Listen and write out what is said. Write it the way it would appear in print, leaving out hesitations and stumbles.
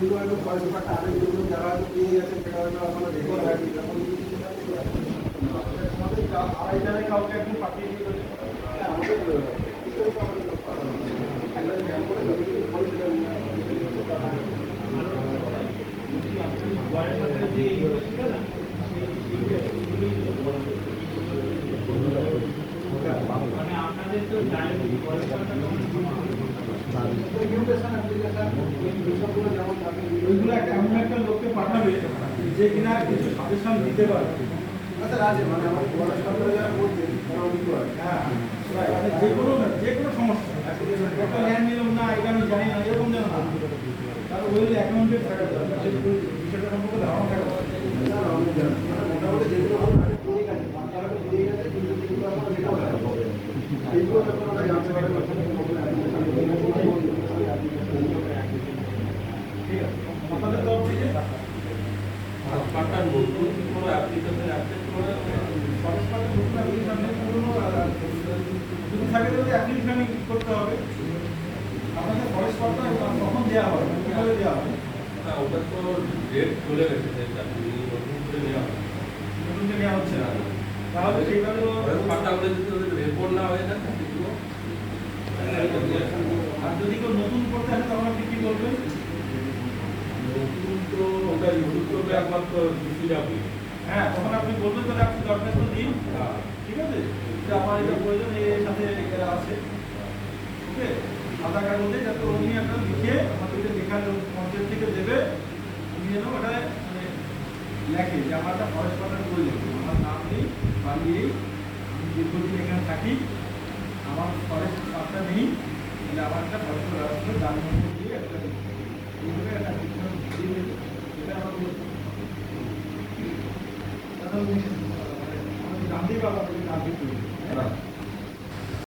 ওইগুলো একটু পরে ব্যাপারটা আগে যেগুলো যারা পেয়ে গেছেন সেটা হয়তো আপনারা রেকর্ড হয়নি তখন আমাদের আড়াই জায়গায় কাউকে একদম পাঠিয়ে দিয়ে হ্যাঁ আমাদের মানে আপনাদের তো ওইগুলো এমন একটা লোককে পাঠাবে যে কিনা কিছু সাজেশন দিতে পারে মানে আমার হ্যাঁ যে কোনো সমস্যা একটা ল্যান্ড নিলাম না এটা আমি জানি না এরকম যেন না তাহলে ওই অ্যাকাউন্টে থাকা দরকার বিষয়টা সম্পর্কে ধারণা থাকা মোটামুটি যেগুলো এইগুলো যখন আমরা জানতে পারি ঠিক আছে আমাদের তরফ থেকে নতুন কোনো অ্যাপ্লিকেশন অ্যাক্সেস করে যদি থাকে তাহলে অ্যাপ্লিকেশন করতে হবে আপনাদের ফরেস্ট পার্টটা কখন দেওয়া হয় কীভাবে দেওয়া হয় না ওটা তো ডেট চলে গেছে নতুন করে নেওয়া হয় নতুন যে নেওয়া হচ্ছে না তাহলে সেইভাবে পাতাগুলো যদি ওদের রেপোর্ট না হয়ে থাকে সেগুলো আর যদি কেউ নতুন করতে আসে তখন আপনি কী বলবেন নতুন তো ওটা ইউজ করবে একমাত্র ডিসি যাবে হ্যাঁ তখন আপনি বলবেন তাহলে আপনি দরখাস্ত দিন ঠিক আছে যে আমার এটা প্রয়োজন এর সাথে এরা আছে ওকে সাদা কাগজে যাতে উনি একটা লিখে আমাদেরকে লেখার পঞ্চায়েত থেকে দেবে উনি যেন ওটা মানে লেখে যে আমার একটা ফরেস্ট পার্টার প্রয়োজন আমার নাম নেই বাড়ি নেই আমি দীর্ঘদিন এখানে থাকি আমার ফরেস্ট পার্টটা নেই তাহলে আমার একটা ফরেস্ট ব্যবস্থা যার মধ্যে দিয়ে একটা এইভাবে একটা দিয়ে দেবে এটা আমার জানতেই পারবো আপনি কাজ করতে